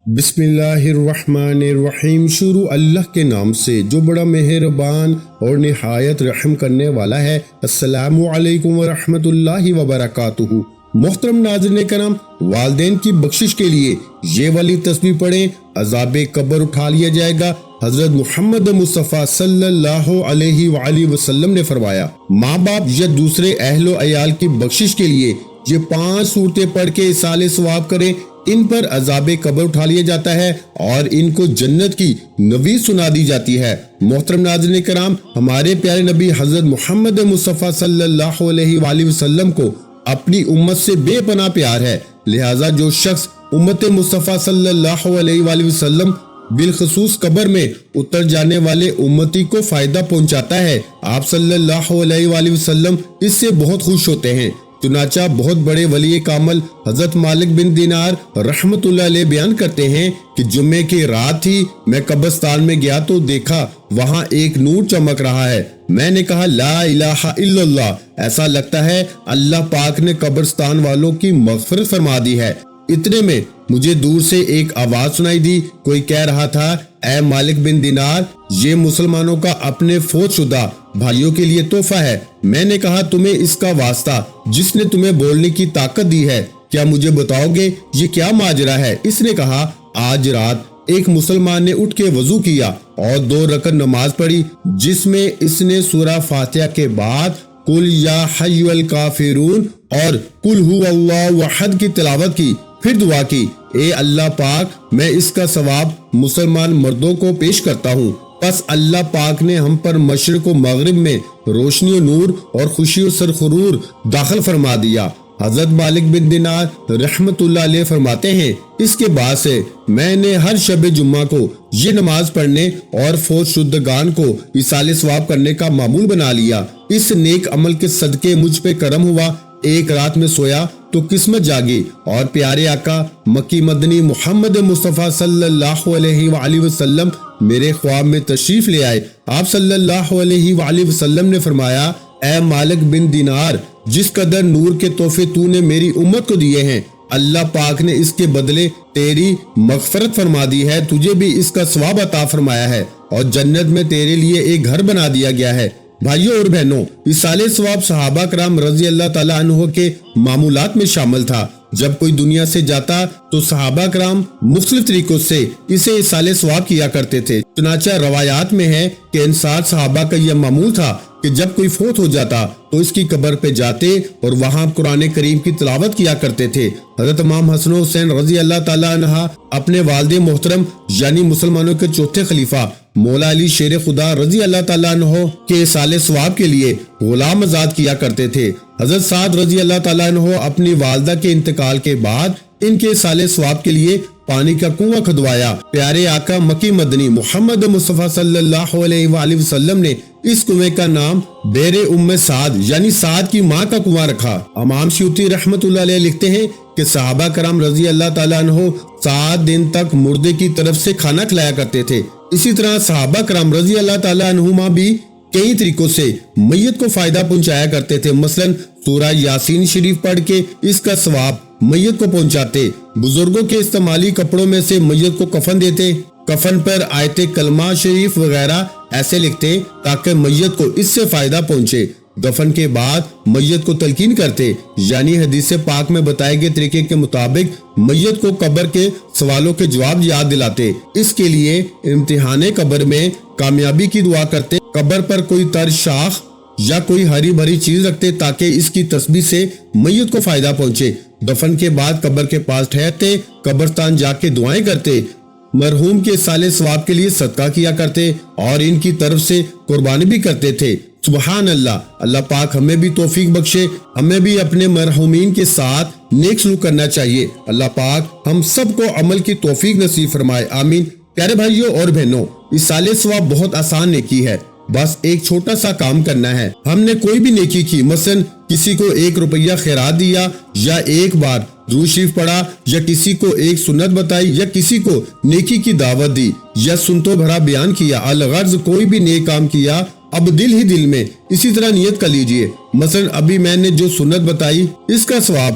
بسم اللہ الرحمن الرحیم۔ شروع اللہ کے نام سے جو بڑا مہربان اور نہایت رحم کرنے والا ہے۔ السلام علیکم ورحمۃ اللہ وبرکاتہ۔ محترم ناظرین کرام، والدین کی بخشش کے لیے یہ والی تسبیح پڑھیں، عذاب قبر اٹھا لیا جائے گا۔ حضرت محمد مصطفیٰ صلی اللہ علیہ وآلہ وسلم نے فرمایا، ماں باپ یا دوسرے اہل و عیال کی بخشش کے لیے یہ 5 صورتیں پڑھ کے ایصال ثواب کریں، ان پر عذاب قبر اٹھا لیا جاتا ہے اور ان کو جنت کی نوید سنا دی جاتی ہے۔ محترم ناظرین کرام، ہمارے پیارے نبی حضرت محمد مصطفیٰ صلی اللہ علیہ وآلہ وسلم کو اپنی امت سے بے پناہ پیار ہے، لہٰذا جو شخص امت مصطفیٰ صلی اللہ علیہ وآلہ وسلم بالخصوص قبر میں اتر جانے والے امتی کو فائدہ پہنچاتا ہے، آپ صلی اللہ علیہ وآلہ وسلم اس سے بہت خوش ہوتے ہیں۔ چنانچہ بہت بڑے ولی کامل حضرت مالک بن دینار رحمت اللہ علیہ بیان کرتے ہیں کہ جمعے کی رات ہی میں قبرستان میں گیا تو دیکھا وہاں ایک نور چمک رہا ہے۔ میں نے کہا لا الہ الا اللہ، ایسا لگتا ہے اللہ پاک نے قبرستان والوں کی مغفرت فرما دی ہے۔ اتنے میں مجھے دور سے ایک آواز سنائی دی، کوئی کہہ رہا تھا، اے مالک بن دینار، یہ مسلمانوں کا اپنے فوت شدہ بھائیوں کے لیے تحفہ ہے۔ میں نے کہا تمہیں اس کا واسطہ جس نے تمہیں بولنے کی طاقت دی ہے، کیا مجھے بتاؤ گے یہ کیا ماجرا ہے؟ اس نے کہا، آج رات ایک مسلمان نے اٹھ کے وضو کیا اور 2 رکعت نماز پڑھی جس میں اس نے سورہ فاتحہ کے بعد قل یا حی الکافرون اور قل هو اللہ احد کی تلاوت کی، پھر دعا کی، اے اللہ پاک میں اس کا ثواب مسلمان مردوں کو پیش کرتا ہوں۔ پس اللہ پاک نے ہم پر مشرق و مغرب میں روشنی و نور اور خوشی و سرخرور داخل فرما دیا۔ حضرت مالک بن دینار رحمت اللہ علیہ فرماتے ہیں، اس کے بعد سے میں نے ہر شب جمعہ کو یہ نماز پڑھنے اور فوت شدگان کو ایصال ثواب کرنے کا معمول بنا لیا۔ اس نیک عمل کے صدقے مجھ پہ کرم ہوا، ایک رات میں سویا تو قسمت جاگی اور پیارے آقا مکی مدنی محمد مصطفیٰ صلی اللہ علیہ وآلہ وسلم میرے خواب میں تشریف لے آئے۔ آپ صلی اللہ علیہ وآلہ وسلم نے فرمایا، اے مالک بن دینار، جس قدر نور کے تحفے تو نے میری امت کو دیے ہیں، اللہ پاک نے اس کے بدلے تیری مغفرت فرما دی ہے، تجھے بھی اس کا ثواب عطا فرمایا ہے اور جنت میں تیرے لیے ایک گھر بنا دیا گیا ہے۔ بھائیوں اور بہنوں، ایصال ثواب صحابہ کرام رضی اللہ تعالیٰ عنہ کے معمولات میں شامل تھا۔ جب کوئی دنیا سے جاتا تو صحابہ کرام مختلف طریقوں سے اسے ایصال ثواب کیا کرتے تھے۔ چنانچہ روایات میں ہے کہ انصار صحابہ کا یہ معمول تھا کہ جب کوئی فوت ہو جاتا تو اس کی قبر پہ جاتے اور وہاں قرآن کریم کی تلاوت کیا کرتے تھے۔ حضرت امام حسن و حسین رضی اللہ تعالیٰ عنہ اپنے والد محترم یعنی مسلمانوں کے چوتھے خلیفہ مولا علی شیر خدا رضی اللہ تعالیٰ عنہ کے ایصال ثواب کے لیے غلام آزاد کیا کرتے تھے۔ حضرت سعد رضی اللہ تعالیٰ عنہ اپنی والدہ کے انتقال کے بعد ان کے ایصال ثواب کے لیے پانی کا کنواں کھدوایا۔ پیارے آقا مکی مدنی محمد مصطفیٰ صلی اللہ علیہ وآلہ وسلم نے اس کنویں کا نام بیر ام سعد یعنی سعد کی ماں کا کنواں رکھا۔ امام سیوطی رحمت اللہ علیہ لکھتے ہیں کہ صحابہ کرام رضی اللہ تعالیٰ عنہ 7 دن تک مردے کی طرف سے کھانا کھلایا کرتے تھے۔ اسی طرح صحابہ کرام رضی اللہ تعالیٰ عنہما بھی کئی طریقوں سے میت کو فائدہ پہنچایا کرتے تھے، مثلا سورہ یاسین شریف پڑھ کے اس کا ثواب میت کو پہنچاتے، بزرگوں کے استعمالی کپڑوں میں سے میت کو کفن دیتے، کفن پر آیت کلمہ شریف وغیرہ ایسے لکھتے تاکہ میت کو اس سے فائدہ پہنچے۔ دفن کے بعد میت کو تلقین کرتے، یعنی حدیث پاک میں بتائے گئے طریقے کے مطابق میت کو قبر کے سوالوں کے جواب یاد دلاتے۔ اس کے لیے امتحان قبر میں کامیابی کی دعا کرتے، قبر پر کوئی تر شاخ یا کوئی ہری بھری چیز رکھتے تاکہ اس کی تسبیح سے میت کو فائدہ پہنچے۔ دفن کے بعد قبر کے پاس ٹھہرتے، قبرستان جا کے دعائیں کرتے، مرحوم کے ایصال ثواب کے لیے صدقہ کیا کرتے اور ان کی طرف سے قربانی بھی کرتے تھے۔ سبحان اللہ، اللہ پاک ہمیں بھی توفیق بخشے، ہمیں بھی اپنے مرحومین کے ساتھ نیک سلوک کرنا چاہیے۔ اللہ پاک ہم سب کو عمل کی توفیق نصیب فرمائے، آمین۔ پیارے بھائیوں اور بہنوں، ایصال ثواب بہت آسان نیکی ہے، بس ایک چھوٹا سا کام کرنا ہے۔ ہم نے کوئی بھی نیکی کی، مثلا کسی کو 1 روپیہ خیرات دیا یا ایک بار درود شریف پڑھا یا کسی کو ایک سنت بتائی یا کسی کو نیکی کی دعوت دی یا سنتوں بھرا بیان کیا، الغرض کوئی بھی نیک کام کیا، اب دل ہی دل میں اسی طرح نیت کر لیجئے، مثلا ابھی میں نے جو سنت بتائی اس کا ثواب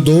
2,